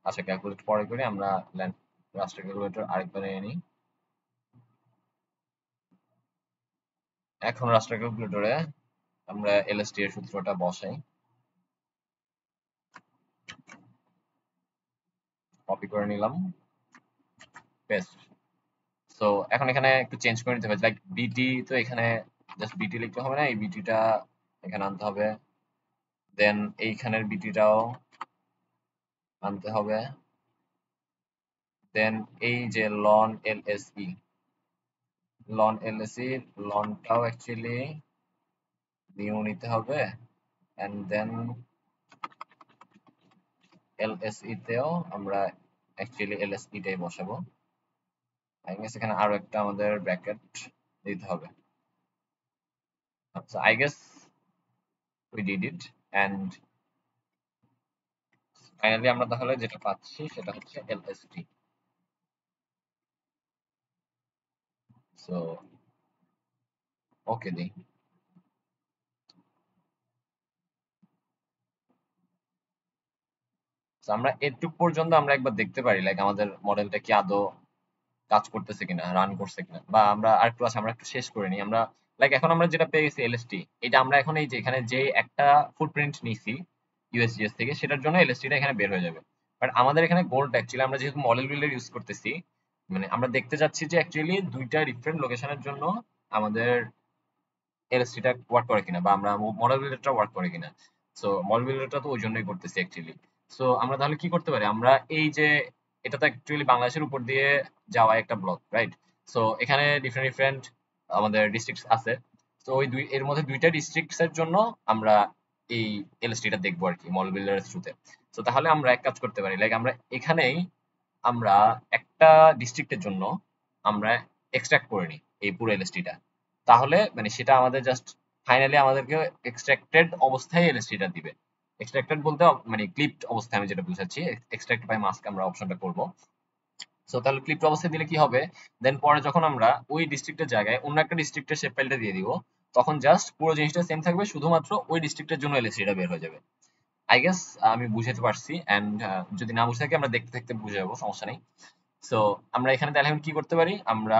আচ্ছা ক্যালকুলেট পরে করি আমরা ল্যান্ড রাস্টার ক্যালকুলেটর আরেকবার এনে নিই এখন রাস্টার ক্যালকুলেটরে আমরা এলএসটি এর সূত্রটা বসাই কপি করে নিলাম পেস্ট সো এখন এখানে একটু চেঞ্জ করে নিতে হবে লাইক বিটি তো এখানে জাস্ট বিটি লিখতে হবে না এই বিটিটা এখানে আনতে হবে দেন এইখানের বিটিটাও আনতে হবে দেন এই যে লন এলএসই লনটাও অ্যাকচুয়ালি নিউ নিতে হবে এন্ড দেন এলএসই তেও আমরা অ্যাকচুয়ালি এলএসই টাই বসাবো আই গেস এখানে আরো একটা আমাদের ব্র্যাকেট দিতে হবে so I guess we did it and finally আমরা তাহলে যেটা পাচ্ছি সেটা হচ্ছে এলএসটি সো ওকে দি So, আমরা এটুক পর্যন্ত আমরা একবার দেখতে পারি লাইক আমাদের মডেলটা কি আদৌ কাজ করতেছে কিনা রান করছে কিনা বা আমরা আরেকটু আছে আমরা একটু শেষ করে নিই আমরা লাইক এখন আমরা যেটা পেয়ে গেছি এলএসটি এটা আমরা এখন এই যে এখানে যে একটা ফুটপ্রিন্ট নিছি ইউএসজিএস থেকে সেটার জন্য এলএসটিটা এখানে বের হয়ে যাবে বাট আমাদের এখানে গোলটা অ্যাকচুয়ালি আমরা যেহেতু মডেল বিল্ডার ইউজ করতেছি মানে আমরা দেখতে যাচ্ছি যে অ্যাকচুয়ালি দুইটা ডিফারেন্ট লোকেশনের জন্য আমাদের এলএসটিটা ওয়ার্ক করে কিনা বা আমরা মডেল বিল্ডারটা ওয়ার্ক করে কিনা সো মডেল বিল্ডারটা তো ওই জন্যই করতেছি অ্যাকচুয়ালি সো আমরা তাহলে কি করতে পারি আমরা এই যে এটা তো অ্যাকচুয়ালি বাংলাদেশের উপর দিয়ে যাওয়া একটা ব্লক রাইট সো এখানে ডিফারেন্ট ডিফারেন্ট আমাদের ডিস্ট্রিক্ট আছে তো ওই দুই এর মধ্যে দুইটা ডিস্ট্রিক্টস এর জন্য আমরা এই এলএসটিটা দেখবো আর কি মডেল বিল্ডারের থ্রুতে তো তাহলে আমরা এক কাজ করতে পারি লাইক আমরা এখানেই আমরা একটা ডিস্ট্রিক্টের জন্য আমরা এক্সট্রাক্ট করে নিই এই পুরো এলএসটিটা তাহলে মানে সেটা আমাদের জাস্ট ফাইনালি আমাদেরকে এক্সট্রাক্টেড অবস্থায় এলএসটিটা দিবে এক্সট্রাক্টেড বলতে মানে ক্লিপড অবস্থায় আমি যেটা বুঝাচ্ছি এক্সট্রাক্ট বাই মাস্ক আমরা অপশনটা করব সো তাহলে ক্লিপড অবস্থায় দিলে কি হবে দেন পরে যখন আমরা ওই ডিস্ট্রিক্টের জায়গায় অন্য একটা ডিস্ট্রিক্টের শেপ ফাইলটা দিয়ে দিব তখন জাস্ট পুরো জিনিসটা সেম থাকবে শুধুমাত্র ওই ডিস্ট্রিক্টের জন্য এলএসটিটা বের হয়ে যাবে আই গেস আমি বুঝাতে পারছি এন্ড যদি না বুঝে থাকি আমরা দেখতে দেখতে বুঝে যাবো সমস্যা নেই সো আমরা এখানে তাহলে এখন কি করতে পারি আমরা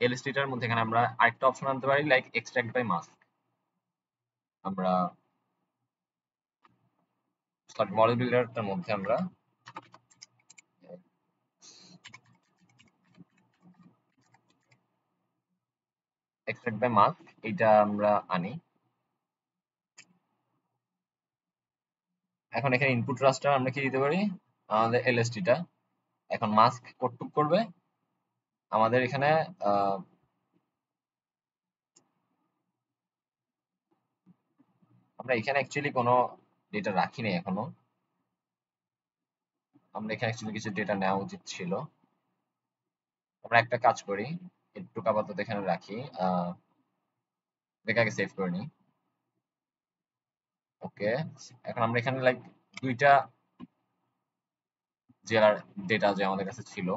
এলএসটিটার মধ্যে এখানে আমরা আরেকটা অপশন আনতে পারি লাইক এক্সট্রাক্ট বাই মাস্ক আমরা সরি মডেল বিল্ডারটার মধ্যে আমরা এক্সট্রাক্ট বাই মাস্ক এটা আমরা আনি এখন এখানে ইনপুট রাস্টার আমরা কি দিতে পারি আমাদের এলএসটিটা এখন মাস্ক কতটুক করবে আমাদের এখানে আহ, আমরা এখানে অ্যাকচুয়ালি কোনো ডেটা রাখিনি এখনো। আমরা এখানে অ্যাকচুয়ালি কিছু ডেটা নেওয়া উচিত ছিল। আমরা একটা কাজ করি, একটু আপাতত এখানে রাখি। আহ এটাকে সেভ করে নিই। ওকে, এখন আমরা এখানে লাইক দুইটা জেলার ডেটা যে আমাদের কাছে ছিল,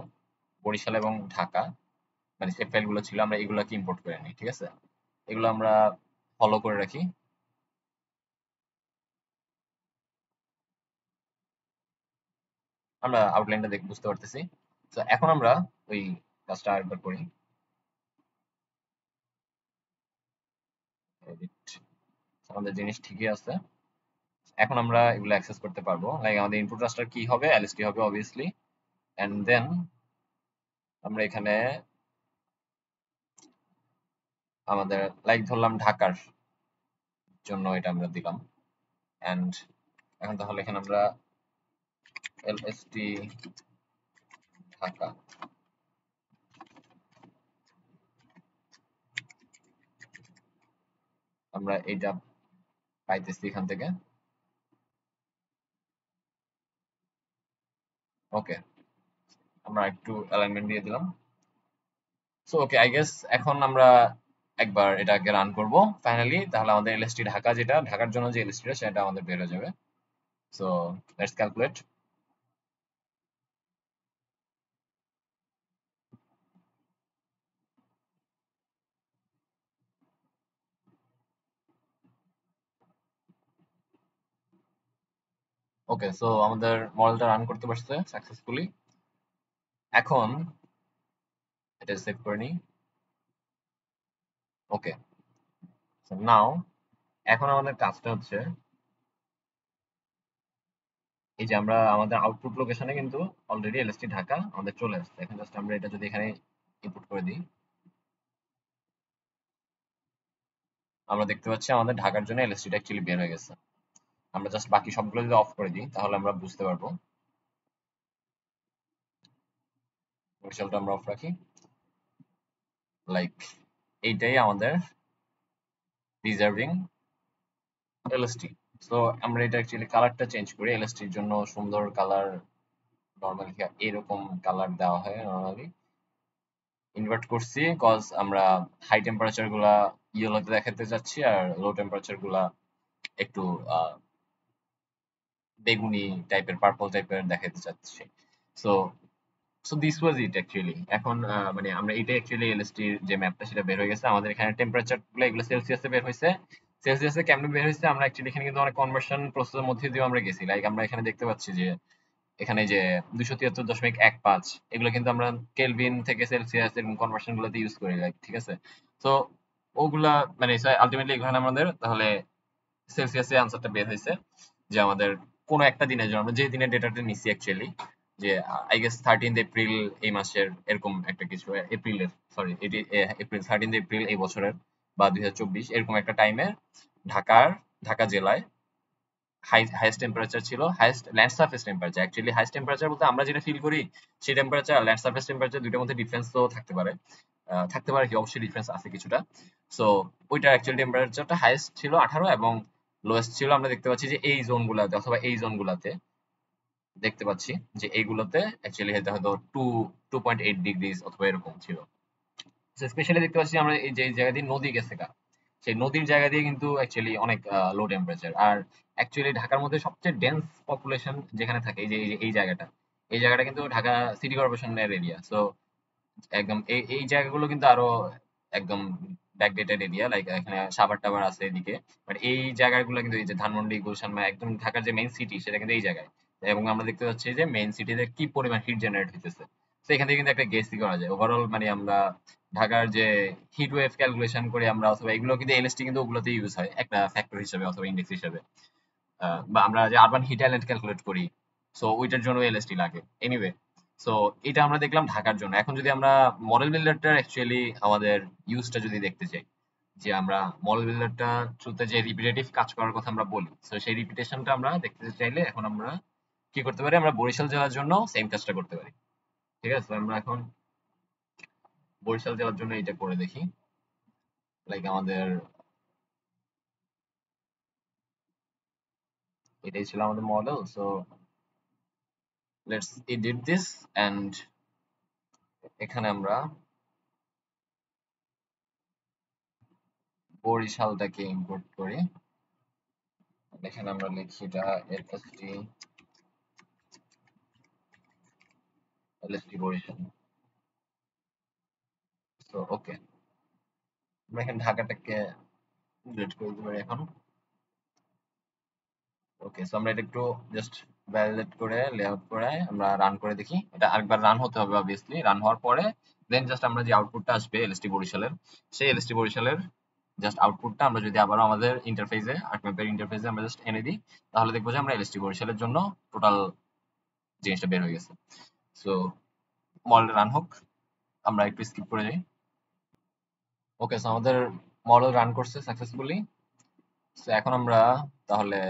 বরিশাল এবং ঢাকা, মানে সেভ ফাইলগুলো ছিল, আমরা এগুলোকে ইম্পোর্ট করে নিই। ঠিক আছে, এগুলো আমরা ফলো করে রাখি। আমরা আউটলাইনটা দেখ বুঝতে পারতেছি। তো এখন আমরা ওই কাজটা আরেকবার করি। এডিট, আমাদের জিনিস ঠিকই আছে। এখন আমরা এগুলো অ্যাক্সেস করতে পারবো। লাইক আমাদের ইনপুট রাস্টার কি হবে, এলএসটি হবে অবভিয়াসলি। এন্ড দেন আমরা এখানে আমাদের লাইক ধরলাম ঢাকার জন্য এটা আমরা দিলাম। এন্ড এখন তাহলে এখানে আমরা এলএসটি ঢাকা, আমরা এইটা পাইতেছি এখান থেকে। ওকে, আমরা একটু অ্যালাইনমেন্ট দিয়ে দিলাম। সো ওকে, আই গেস এখন আমরা একবার এটাকে রান করব ফাইনালি, তাহলে আমাদের এলএসটি ঢাকা, যেটা ঢাকার জন্য যে এলএসটিটা সেটা আমাদের বের হয়ে যাবে। So let's calculate. Okay, so আমাদের মডেলটা রান করতে পারছে সাকসেসফুলি। এখন এটা সেভ করে নিই। ওকে, সো নাও এখন আমাদের কাজটা হচ্ছে এই যে আমরা আমাদের আউটপুট লোকেশনে কিন্তু অলরেডি এলএসটি ঢাকা আমাদের চলে আসছে। এখন জাস্ট আমরা এটা যদি এখানে ইনপুট করে দিই, আমরা দেখতে পাচ্ছি আমাদের ঢাকার জন্য এলএসটিটা অ্যাকচুয়ালি বের হয়ে গেছে। আমরা জাস্ট বাকি সবগুলো যদি অফ করে দিই তাহলে আমরা বুঝতে পারবো। বরিশালটা আমরা অফ রাখি। লাইক এইটাই আমাদের রিজার্ভিং এলএসটি। সো আমরা এটা অ্যাকচুয়ালি কালারটা চেঞ্জ করি। এলএসটির জন্য সুন্দর কালার নর্মালি এরকম কালার দেওয়া হয় নর্মালি। ইনভার্ট করছি কজ আমরা হাই টেম্পারেচার গুলা ইয়েলোতে দেখাতে চাচ্ছি আর লো টেম্পারেচার গুলা একটু বেগুনি টাইপের, পার্পল টাইপের দেখাতে চাচ্ছি। So so this was it actually. এখন মানে আমরা এটা অ্যাকচুয়ালি এলএসটি র যে ম্যাপটা সেটা বের হয়ে গেছে। আমাদের এখানে টেম্পারেচার গুলো এগুলো সেলসিয়াসে বের হয়েছে। সেলসিয়াসে কেমনে বের হয়েছে, আমরা অ্যাকচুয়ালি এখানে কিন্তু অনেক কনভার্সন প্রসেসের মধ্যে দিয়ে আমরা গেছি। লাইক আমরা এখানে দেখতে পাচ্ছি যে এখানে যে 273.15 এগুলো কিন্তু আমরা কেলভিন থেকে সেলসিয়াস এরকম কনভার্সন গুলোতে ইউজ করি, লাইক ঠিক আছে। তো ওগুলা মানে আলটিমেটলি এখানে আমাদের তাহলে সেলসিয়াসে আনসারটা বের হয়েছে যে আমাদের কোন একটা দিনের জন্য আমরা যে দিনের ডেটাটা নিছি অ্যাকচুয়ালি, যে আই গেস 13 এপ্রিল এই মাসের এরকম একটা কিছু, এপ্রিলের সরি এটি এপ্রিল 13 এপ্রিল এই বছরের বা 2024 এরকম একটা টাইমে ঢাকার ঢাকা জেলায় হাইয়েস্ট টেম্পারেচার ছিল, highest land surface temperature. Actually highest temperature বলতে আমরা যেটা ফিল করি সেই টেম্পারেচার আর ল্যান্ড সারফেস টেম্পারেচার দুইটার মধ্যে ডিফারেন্স তো থাকতে পারে। থাকতে পারে কি, অবশ্যই ডিফারেন্স আছে কিছুটা। সো ওইটার অ্যাকচুয়াল টেম্পারেচারটা হাইয়েস্ট ছিল 18 এবং লোয়েস্ট ছিল আমরা দেখতে পাচ্ছি যে এই জোনগুলাতে অথবা এই জোনগুলাতে দেখতে পাচ্ছি যে এইগুলোতে অ্যাকচুয়ালি এটা হয়তো 2.8 ডিগ্রিজ অথবা এরকম ছিল। স্পেশালি দেখতে পাচ্ছি আমরা এই যে জায়গা দিয়ে নদী গেছে গা, সেই নদীর জায়গা দিয়ে কিন্তু অ্যাকচুয়ালি অনেক লো টেম্পারেচার। আর অ্যাকচুয়ালি ঢাকার মধ্যে সবচেয়ে ডেন্স পপুলেশন যেখানে থাকে এই জায়গাটা, এই জায়গাটা কিন্তু ঢাকা সিটি কর্পোরেশনের এরিয়া। সো একদম এই জায়গাগুলো কিন্তু আরো একদম ব্যাকডেটেড এরিয়া, লাইক এখানে সাভার টাভার আছে এদিকে। বাট এই জায়গাগুলো কিন্তু এই যে ধানমন্ডি গুলশান মানে একদম ঢাকার যে মেইন সিটি সেটা কিন্তু এই জায়গায়। এবং আমরা দেখতে পাচ্ছি যে মেইন সিটিতে কি পরিমাণ হিট জেনারেট হইতেছে। তো এখান থেকে কিন্তু একটা গেসই করা যায় ওভারঅল, মানে আমরা ঢাকার যে হিট ওয়েভ ক্যালকুলেশন করি আমরা অথবা এগুলো কিন্তু এলএসটি কিন্তু ওগুলোতে ইউজ হয় একটা ফ্যাক্টর হিসেবে অথবা ইন্ডেক্স হিসেবে। বা আমরা যে আরবান হিট আইল্যান্ড ক্যালকুলেট করি, সো ওইটার জন্য এলএসটি লাগে এনিওয়ে। সো এটা আমরা দেখলাম ঢাকার জন্য। এখন যদি আমরা মডেল বিল্ডারটার অ্যাকচুয়ালি আমাদের ইউজটা যদি দেখতে চাই, যে আমরা মডেল বিল্ডারটা থ্রুতে যে রিপিটেটিভ কাজ করার কথা আমরা বলি, সো সেই রিপিটেশনটা আমরা দেখতে চাইলে এখন আমরা কি করতে পারি, আমরা বরিশাল জেলার জন্য সেম কাজটা করতে পারি। ঠিক আছে, আমরা এখন বরিশাল জেলার জন্য এটা করে দেখি। লাইক আমাদের এটাই ছিল আমাদের model. So let's edit this and এখানে আমরা বরিশালটাকে ইম্পোর্ট করি। এখানে আমরা লিখি এটা এলএসটি বরিশাল। সো ওকে, আমরা এখানে ঢাকাটাকে ডিলিট করে দিতে পারি এখন। ওকে, সো আমরা এটা একটু জাস্ট ভ্যালিডেট করে লেআউট করে আমরা রান করে দেখি। এটা আরেকবার রান হতে হবে অবভিয়াসলি। রান হওয়ার পরে দেন জাস্ট আমরা যে আউটপুটটা আসবে এলএসটি বরিশালের, সেই এলএসটি বরিশালের জাস্ট আউটপুটটা আমরা যদি আবারও আমাদের ইন্টারফেসে আর্কম্যাপের ইন্টারফেসে আমরা জাস্ট এনে দিই, তাহলে দেখবো যে আমরা এলএসটি বরিশালের জন্য টোটাল জিনিসটা বের হয়ে গেছে। সো মডেল রান হোক, আমরা একটু স্কিপ করে যাই। ওকে, সো আমাদের মডেল রান করছে সাকসেসফুলি। সো এখন আমরা তাহলে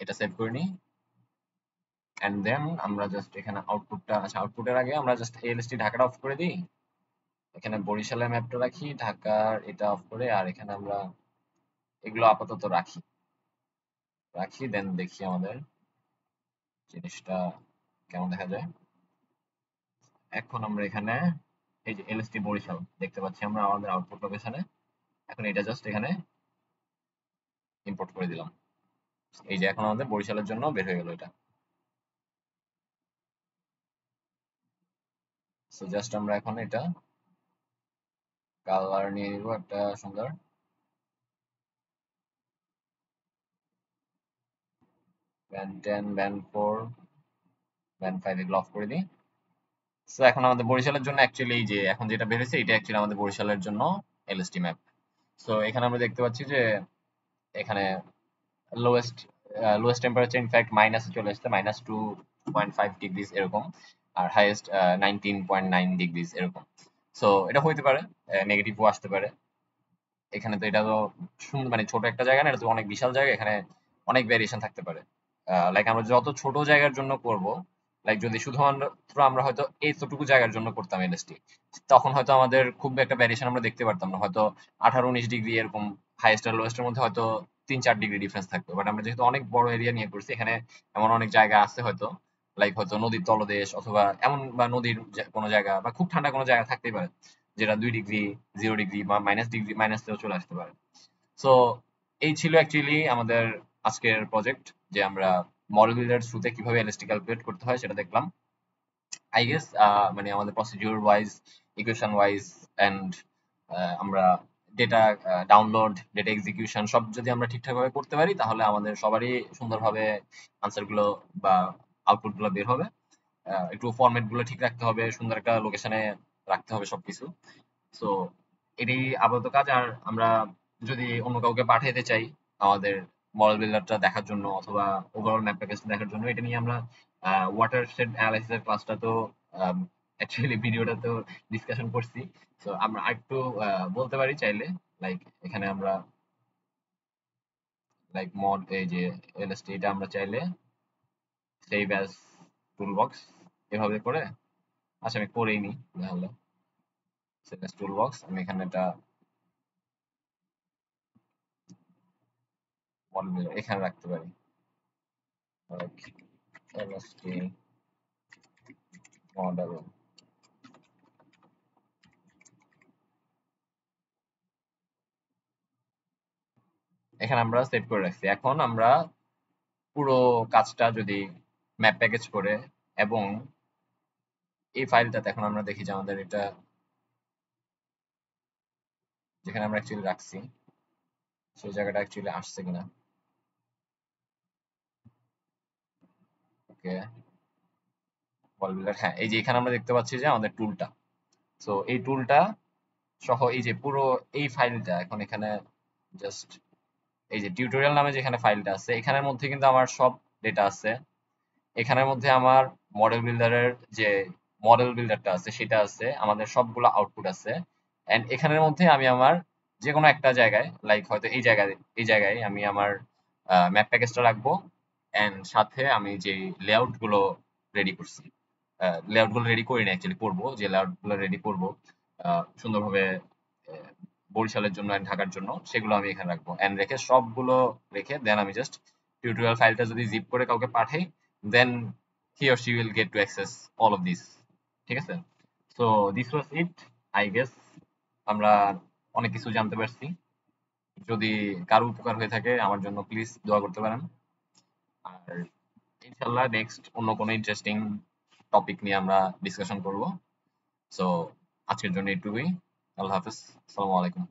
এটা সেভ করে নিই এন্ড দেন আমরা জাস্ট এখানে আউটপুটটা, আচ্ছা আউটপুটের আগে আমরা জাস্ট এলএসটি ঢাকাটা অফ করে দিই। এখানে বরিশালের ম্যাপটা রাখি, ঢাকার এটা অফ করে, আর এখানে আমরা এগুলো আপাতত রাখি রাখি দেন দেখি আমাদের জিনিসটা কেমন দেখা যায়। এখন আমরা এখানে এই যে এলএসটি বরিশাল দেখতে পাচ্ছি আমরা আমাদের আউটপুট লোকেশনে। এখন এটা জাস্ট এখানে ইম্পোর্ট করে দিলাম। এই যে এখন আমাদের বরিশালের জন্য বের হয়ে গেল এটা। সো জাস্ট আমরা এখন এটা কালার নিয়ে নিব একটা সুন্দর, ব্যান্ড 10 ব্যান্ড 4 ব্যান্ড 5 এগুলো অফ করে দিই। সো এখন আমাদের বরিশালের জন্য অ্যাকচুয়ালি এই যে এখন যেটা বের হয়েছে এটা অ্যাকচুয়ালি আমাদের বরিশালের জন্য এলএসটি ম্যাপ। সো এখানে আমরা দেখতে পাচ্ছি যে এখানে লোয়েস্ট লোয়েস্ট টেম্পারেচার ইনফ্যাক্ট মাইনাসে চলে আসছে, -2.5 ডিগ্রিজ এরকম, আর হাইয়েস্ট 19.9 ডিগ্রিজ এরকম। সো এটা হইতে পারে, নেগেটিভও আসতে পারে। এখানে তো এটা তো সুন্দর মানে ছোট একটা জায়গা না, এটা তো অনেক বিশাল জায়গা, এখানে অনেক ভেরিয়েশন থাকতে পারে। লাইক আমরা যত ছোট জায়গার জন্য করব, লাইক যদি শুধুমাত্র আমরা হয়তো এতটুকু জায়গার জন্য করতাম এলএসটি, তখন হয়তো আমাদের খুব একটা ভ্যারিয়েশন আমরা দেখতে পারতাম না, হয়তো 18-19 ডিগ্রি এরকম হাইয়েস্ট আর লোয়েস্টের মধ্যে হয়তো 3-4 ডিগ্রি ডিফারেন্স থাকতো। বাট আমরা যেহেতু অনেক বড় এরিয়া নিয়ে করছি, এখানে এমন অনেক জায়গা আছে হয়তো, লাইক হয়তো নদীর তলদেশ অথবা এমন বা নদীর কোনো জায়গা বা খুব ঠান্ডা কোনো জায়গা থাকতেই পারে যেটা 2 ডিগ্রি, 0 ডিগ্রি বা -ডিগ্রি মাইনাসেও চলে আসতে পারে। সো এই ছিল অ্যাকচুয়ালি আমাদের আজকের প্রজেক্ট, যে আমরা মডেল বিল্ডার থ্রুতে কিভাবে এলএসটি ক্যালকুলেট করতে হয় সেটা দেখলাম। আই গেস মানে আমাদের procedure wise, equation wise and আমরা ডেটা ডাউনলোড, ডেটা এক্সিকিউশন সব যদি আমরা ঠিকঠাকভাবে করতে পারি, তাহলে আমাদের সবারই সুন্দরভাবে আনসার গুলো বা আউটপুট গুলো বের হবে। একটু ফরম্যাট গুলো ঠিক রাখতে হবে, সুন্দর একটা লোকেশনে রাখতে হবে সবকিছু। সো এটাই আপাতত কাজ। আর আমরা যদি অন্য কাউকে পাঠাইতে চাই আমাদের মডেল বিল্ডারটা দেখার জন্য অথবা ওভারঅল ম্যাপ প্যাকেজটা দেখার জন্য, এটা নিয়ে আমরা ওয়াটার শেড অ্যানালাইসিস এর ক্লাসটা তো অ্যাকচুয়ালি ভিডিওটা তো ডিসকাশন করছি। সো আমরা আরেকটু বলতে পারি চাইলে, লাইক এখানে আমরা লাইক মড এই যে এলএসটি, এটা আমরা চাইলে সেভ অ্যাজ টুলবক্স এভাবে করে, আচ্ছা আমি করেই নি তাহলে, সেভ অ্যাজ টুলবক্স আমি এখানে এটা মডেল বিল্ডার এখানে রাখতে পারি। এলএসটি মডেল, এখানে আমরা সেভ করে রাখছি। এখন আমরা পুরো কাজটা যদি ম্যাপ প্যাকেজ করে এবং এই ফাইলটাতে এখন আমরা দেখি যে আমাদের এটা যেখানে আমরা অ্যাকচুয়ালি রাখছি সেই জায়গাটা অ্যাকচুয়ালি আসছে কিনা। ওকে, বল বিল্ডার, হ্যাঁ এই যে এখানে আমরা দেখতে পাচ্ছি যে আমাদের টুলটা। সো এই টুলটা সহ এই যে পুরো এই ফাইলটা এখন এখানে জাস্ট এই যে টিউটোরিয়াল নামে যেখানে ফাইলটা আছে, এখানের মধ্যে কিন্তু আমার সব ডেটা আছে। এখানের মধ্যে আমার মডেল বিল্ডারের যে মডেল বিল্ডারটা আছে সেটা আছে, আমাদের সবগুলো আউটপুট আছে। এন্ড এখানের মধ্যে আমি আমার যে কোনো একটা জায়গায়, লাইক হয়তো এই জায়গায় আমি আমার ম্যাপ প্যাকেজটা রাখবো। এন্ড সাথে আমি যে লেআউট গুলো রেডি করছি, লেআউট গুলো রেডি করি না, অ্যাকচুয়ালি করবো, যে লেআউট গুলো রেডি করবো সুন্দরভাবে বরিশালের জন্য এন্ড ঢাকার জন্য, সেগুলো আমি এখানে রাখবো এন্ড রেখে সবগুলো রেখে দেন আমি জাস্ট টিউটোরিয়াল ফাইলটা যদি জিপ করে কাউকে পাঠাই, then he or she will get to access all of this. ঠিক আছে? So this was it, I guess. আমরা অনেক কিছু জানতে পারছি। যদি কারো উপকার হয়ে থাকে আমার জন্য প্লিজ দোয়া করতে পারেন। আর ইনশাল্লাহ নেক্সট অন্য কোনো ইন্টারেস্টিং টপিক নিয়ে আমরা ডিসকাশন করব। সো আজকের জন্য এইটুকুই। আল্লাহ হাফেজ। আসসালামু আলাইকুম।